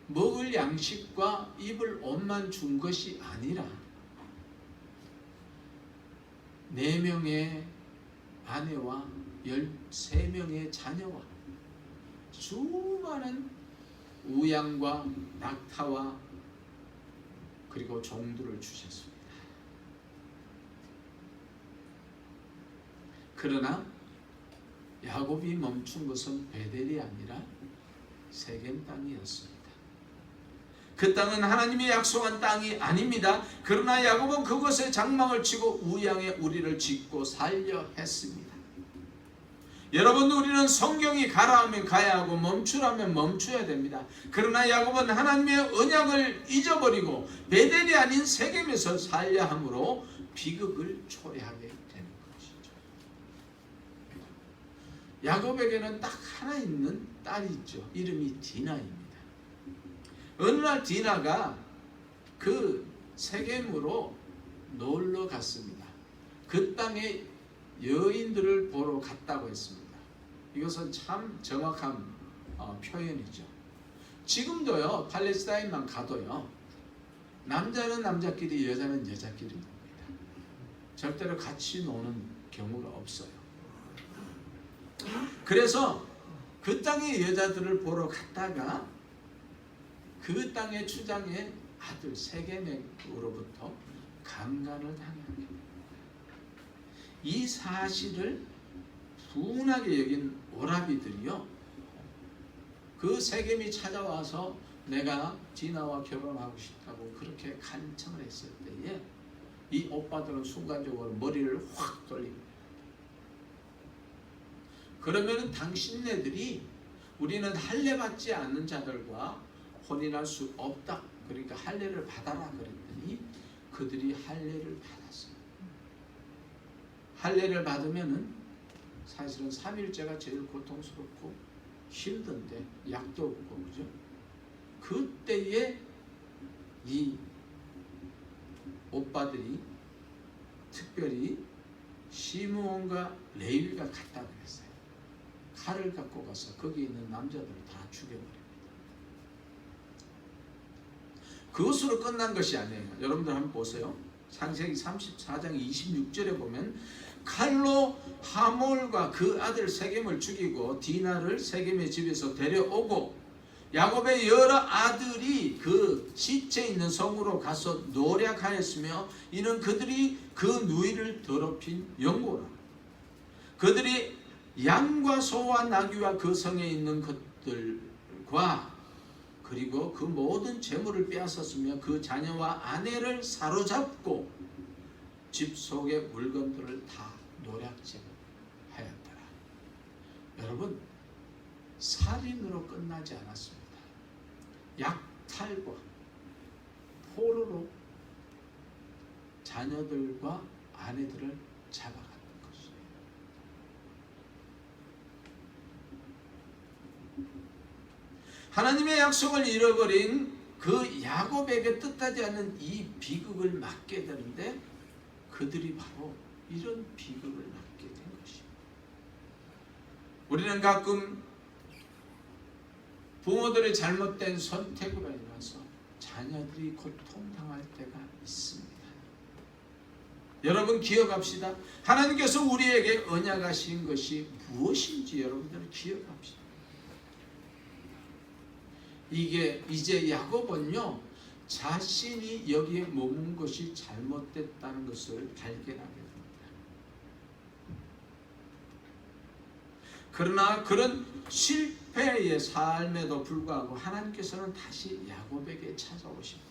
먹을 양식과 입을 옷만 준 것이 아니라 4명의 아내와 13명의 자녀와 수많은 우양과 낙타와 그리고 종들을 주셨습니다. 그러나 야곱이 멈춘 것은 베델이 아니라 세겜 땅이었습니다. 그 땅은 하나님이 약속한 땅이 아닙니다. 그러나 야곱은 그것에 장막을 치고 우양의 우리를 짓고 살려 했습니다. 여러분, 우리는 성경이 가라 하면 가야 하고 멈추라면 멈춰야 됩니다. 그러나 야곱은 하나님의 언약을 잊어버리고 베델이 아닌 세겜에서 살려 함으로 비극을 초래하게 되는 것이죠. 야곱에게는 딱 하나 있는 딸이 있죠. 이름이 디나입니다. 어느 날 디나가 그 세겜으로 놀러 갔습니다. 그 땅에 여인들을 보러 갔다고 했습니다. 이것은 참 정확한 표현이죠. 지금도요 팔레스타인만 가도요 남자는 남자끼리 여자는 여자끼리 놉니다. 절대로 같이 노는 경우가 없어요. 그래서 그 땅의 여자들을 보러 갔다가 그 땅의 추장의 아들 세겜으로부터 강간을 당하게 됩니다. 이 사실을 분하게 여긴 오라비들이요 그 세겜이 찾아와서 내가 디나와 결혼하고 싶다고 그렇게 간청을 했을 때에 이 오빠들은 순간적으로 머리를 확 돌립니다. 그러면은 당신네들이 우리는 할례 받지 않는 자들과 혼인할 수 없다. 그러니까 할례를 받아라 그랬더니 그들이 할례를 받았어요. 할례를 받으면은 사실은 3일째가 제일 고통스럽고 힘든데 약도 없고 그죠? 그때에 이 오빠들이 특별히 시므온과 레위가 갔다 그랬어요. 칼을 갖고 가서 거기 있는 남자들을 다 죽여버립니다. 그것으로 끝난 것이 아니에요. 여러분들 한번 보세요. 창세기 34장 26절에 보면 칼로 하몰과 그 아들 세겜을 죽이고 디나를 세겜의 집에서 데려오고 야곱의 여러 아들이 그 시체 있는 성으로 가서 노략하였으며 이는 그들이 그 누이를 더럽힌 영고라. 그들이 양과 소와 나귀와 그 성에 있는 것들과 그리고 그 모든 재물을 빼앗았으며 그 자녀와 아내를 사로잡고 집 속의 물건들을 다 노략질하였더라. 여러분, 살인으로 끝나지 않았습니다. 약탈과 포로로 자녀들과 아내들을 잡아가는 것이에요. 하나님의 약속을 잃어버린 그 야곱에게 뜻하지 않는 이 비극을 맞게 되는데 그들이 바로 이런 비극을 맞게 된 것입니다. 우리는 가끔 부모들의 잘못된 선택으로 인해서 자녀들이 고통당할 때가 있습니다. 여러분 기억합시다. 하나님께서 우리에게 언약하신 것이 무엇인지 여러분들은 기억합시다. 이게 이제 야곱은요 자신이 여기에 머문 것이 잘못됐다는 것을 발견하게 됩니다. 그러나 그런 실패의 삶에도 불구하고 하나님께서는 다시 야곱에게 찾아오십니다.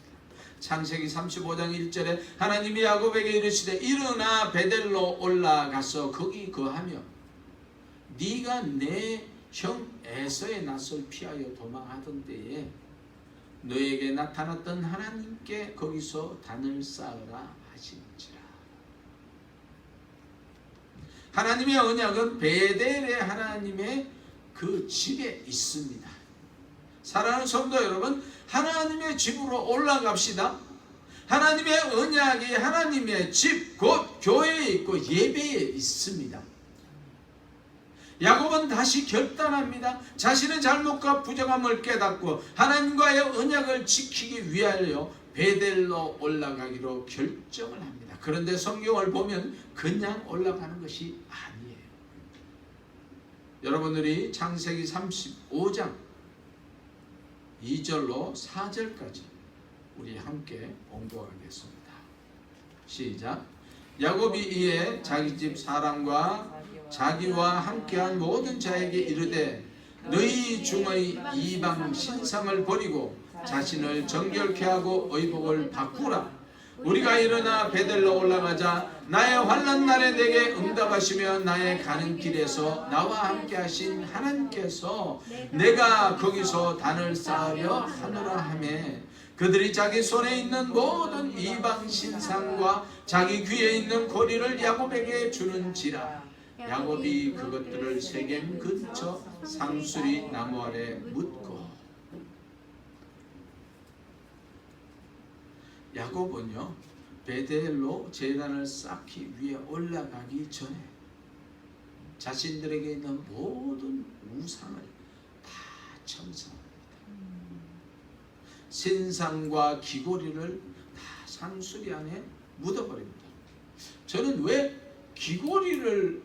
창세기 35장 1절에 하나님이 야곱에게 이르시되 일어나 베델로 올라가서 거기 거하며 네가 내 형 에서의 낯을 피하여 도망하던 때에 너에게 나타났던 하나님께 거기서 단을 쌓으라 하시니라. 하나님의 언약은 베델의 하나님의 그 집에 있습니다. 사랑하는 성도 여러분, 하나님의 집으로 올라갑시다. 하나님의 언약이 하나님의 집, 곧 교회에 있고 예배에 있습니다. 야곱은 다시 결단합니다. 자신의 잘못과 부정함을 깨닫고 하나님과의 언약을 지키기 위하여 베델로 올라가기로 결정을 합니다. 그런데 성경을 보면 그냥 올라가는 것이 아니에요. 여러분들이 창세기 35장 2절로 4절까지 우리 함께 봉독하겠습니다. 시작. 야곱이 이에 자기 집 사람과 자기와 함께한 모든 자에게 이르되 너희 중의 이방 신상을 버리고 자신을 정결케 하고 의복을 바꾸라. 우리가 일어나 베델로 올라가자. 나의 환난 날에 내게 응답하시며 나의 가는 길에서 나와 함께 하신 하나님께서 내가 거기서 단을 쌓으려 하노라 하매 그들이 자기 손에 있는 모든 이방 신상과 자기 귀에 있는 고리를 야곱에게 주는지라. 야곱이 그것들을 세겜 근처 상수리 나무 아래 묻고. 야곱은요 베델로 제단을 쌓기 위해 올라가기 전에 자신들에게 있는 모든 우상을 다 청소합니다. 신상과 귀고리를 다 상수리 안에 묻어버립니다. 저는 왜 귀고리를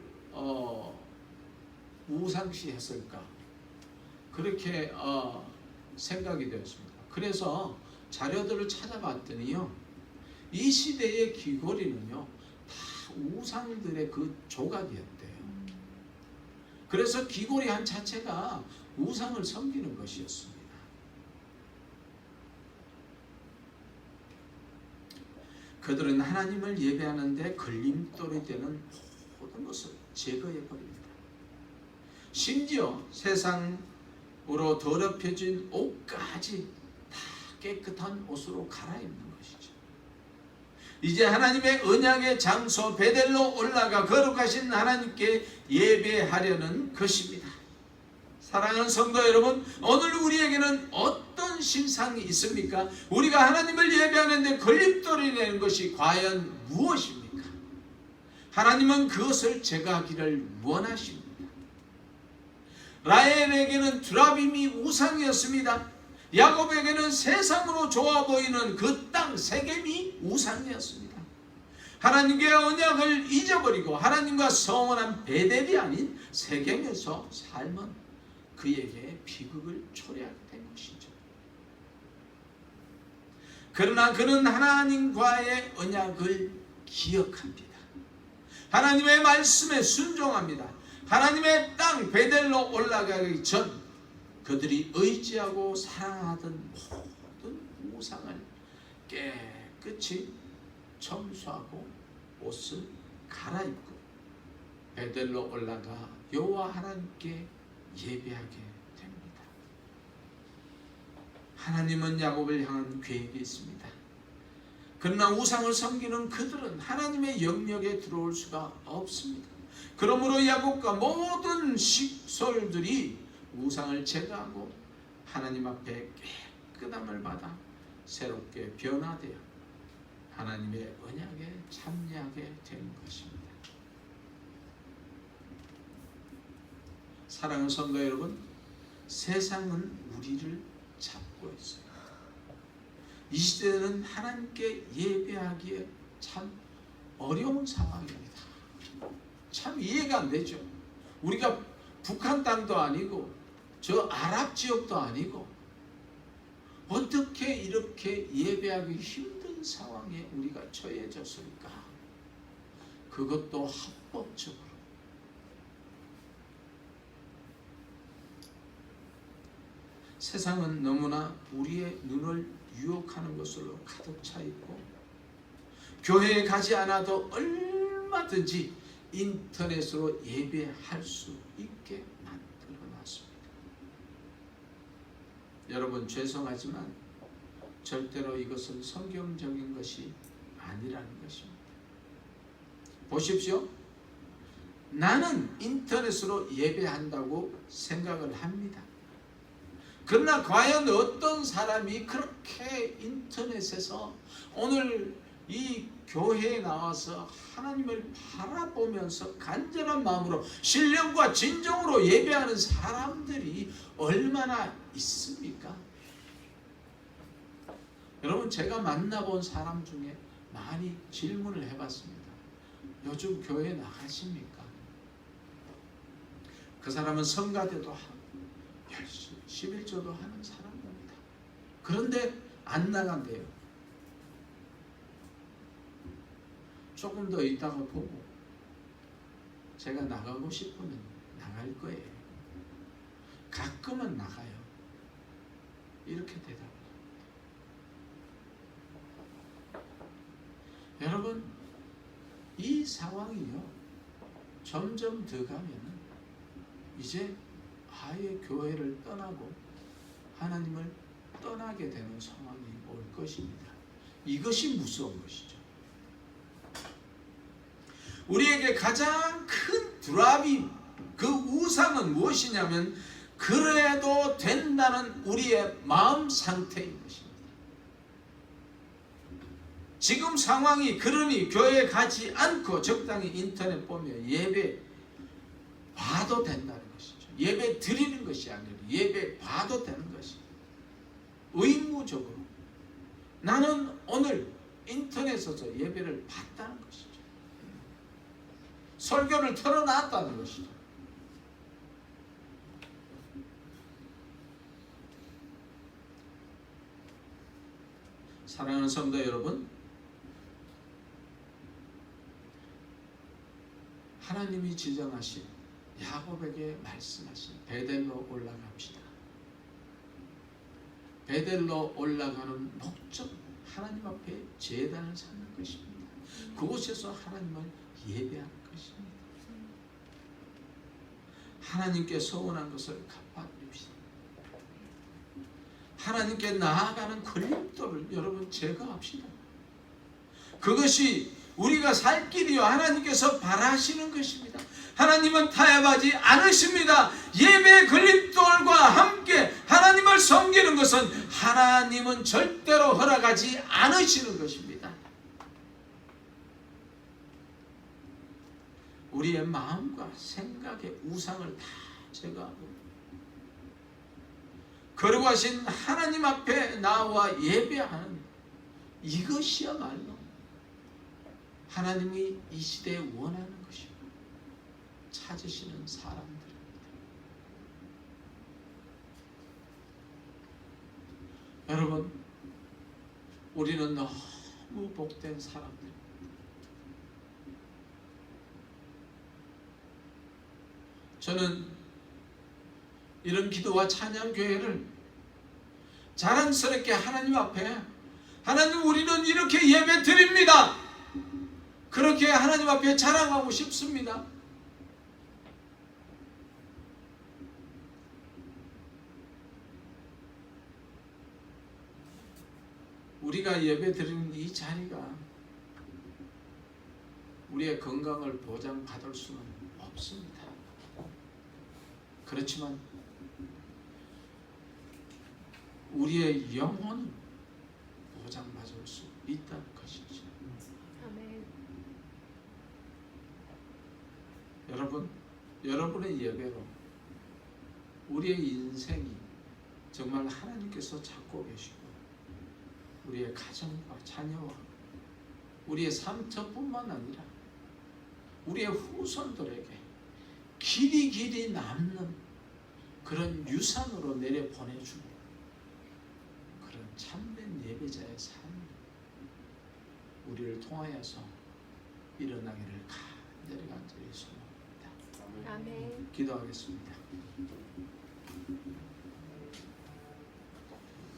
우상시 했을까? 그렇게 생각이 되었습니다. 그래서 자료들을 찾아봤더니요 이 시대의 귀고리는요 다 우상들의 그 조각이었대요. 그래서 귀고리 한 자체가 우상을 섬기는 것이었습니다. 그들은 하나님을 예배하는데 걸림돌이 되는 모든 것을 제거해 버립니다. 심지어 세상으로 더럽혀진 옷까지 다 깨끗한 옷으로 갈아입는 것이죠. 이제 하나님의 언약의 장소 베델로 올라가 거룩하신 하나님께 예배하려는 것입니다. 사랑하는 성도 여러분, 오늘 우리에게는 어떤 신상이 있습니까? 우리가 하나님을 예배하는데 걸림돌이 되는 것이 과연 무엇입니까? 하나님은 그것을 제거하기를 원하십니다. 라헬에게는 드라빔이 우상이었습니다. 야곱에게는 세상으로 좋아 보이는 그 땅 세겜이 우상이었습니다. 하나님의 언약을 잊어버리고 하나님과 성원한 베델이 아닌 세겜에서 삶은 그에게 비극을 초래하게 된 것이죠. 그러나 그는 하나님과의 언약을 기억합니다. 하나님의 말씀에 순종합니다. 하나님의 땅 베델로 올라가기 전 그들이 의지하고 사랑하던 모든 우상을 깨끗이 청소하고 옷을 갈아입고 베델로 올라가 여호와 하나님께 예배하게 됩니다. 하나님은 야곱을 향한 계획이 있습니다. 그러나 우상을 섬기는 그들은 하나님의 영역에 들어올 수가 없습니다. 그러므로 야곱과 모든 식솔들이 우상을 제거하고 하나님 앞에 깨끗함을 받아 새롭게 변화되어 하나님의 언약에 참여하게 된 것입니다. 사랑하는 성도 여러분, 세상은 우리를 잡고 있어요. 이 시대는 하나님께 예배하기에 참 어려운 상황입니다. 참 이해가 안 되죠. 우리가 북한 땅도 아니고 저 아랍 지역도 아니고 어떻게 이렇게 예배하기 힘든 상황에 우리가 처해졌을까? 그것도 합법적으로. 세상은 너무나 우리의 눈을 유혹하는 것으로 가득 차 있고 교회에 가지 않아도 얼마든지 인터넷으로 예배할 수 있게 만들어놨습니다. 여러분, 죄송하지만 절대로 이것은 성경적인 것이 아니라는 것입니다. 보십시오. 나는 인터넷으로 예배한다고 생각을 합니다. 그러나 과연 어떤 사람이 그렇게 인터넷에서 오늘 이 교회에 나와서 하나님을 바라보면서 간절한 마음으로 신령과 진정으로 예배하는 사람들이 얼마나 있습니까? 여러분, 제가 만나본 사람 중에 많이 질문을 해봤습니다. 요즘 교회 나가십니까? 그 사람은 성가대도 하고 열심히 11조도 하는 사람입니다. 그런데 안 나간대요. 조금 더 있다가 보고 제가 나가고 싶으면 나갈 거예요. 가끔은 나가요. 이렇게 대답을 합니다. 여러분, 이 상황이요, 점점 더 가면은 이제 아예 교회를 떠나고 하나님을 떠나게 되는 상황이 올 것입니다. 이것이 무서운 것이죠. 우리에게 가장 큰 드랍이, 그 우상은 무엇이냐면 그래도 된다는 우리의 마음 상태인 것입니다. 지금 상황이 그러니 교회에 가지 않고 적당히 인터넷 보며 예배 봐도 된다는 것이죠. 예배 드리는 것이 아니라 예배 봐도 되는 것입니다. 의무적으로 나는 오늘 인터넷에서 예배를 봤다는 것이죠. 설교를 틀어놨다는 것이죠. 사랑하는 성도 여러분, 하나님이 지정하신 야곱에게 말씀하신 베델로 올라갑시다. 베델로 올라가는 목적, 하나님 앞에 제단을 쌓는 것입니다. 그곳에서 하나님을 예배하는 것입니다. 하나님께 서운한 것을 갚아줍시다. 하나님께 나아가는 걸림돌을 여러분 제거합시다. 그것이 우리가 살 길이요 하나님께서 바라시는 것입니다. 하나님은 타협하지 않으십니다. 예배의 걸림돌과 함께 하나님을 섬기는 것은 하나님은 절대로 허락하지 않으시는 것입니다. 우리의 마음과 생각의 우상을 다 제거하고 거룩하신 하나님 앞에 나와 예배하는 이것이야말로 하나님이 이 시대에 원하는 것이고 찾으시는 사람들입니다. 여러분, 우리는 너무 복된 사람들. 저는 이런 기도와 찬양 교회를 자랑스럽게 하나님 앞에, 하나님 우리는 이렇게 예배 드립니다, 그렇게 하나님 앞에 자랑하고 싶습니다. 우리가 예배 드리는 이 자리가 우리의 건강을 보장받을 수는 없습니다. 그렇지만 우리의 영혼은 보장받을 수 있다는 것이죠. 아멘. 여러분, 여러분의 예배로 우리의 인생이 정말 하나님께서 찾고 계시고, 우리의 가정과 자녀와 우리의 삼척뿐만 아니라 우리의 후손들에게 길이 남는 그런 유산으로 내려 보내주는 그런 참된 예배자의 삶이 우리를 통하여서 일어나기를 간절히 소망합니다. 아멘. 기도하겠습니다.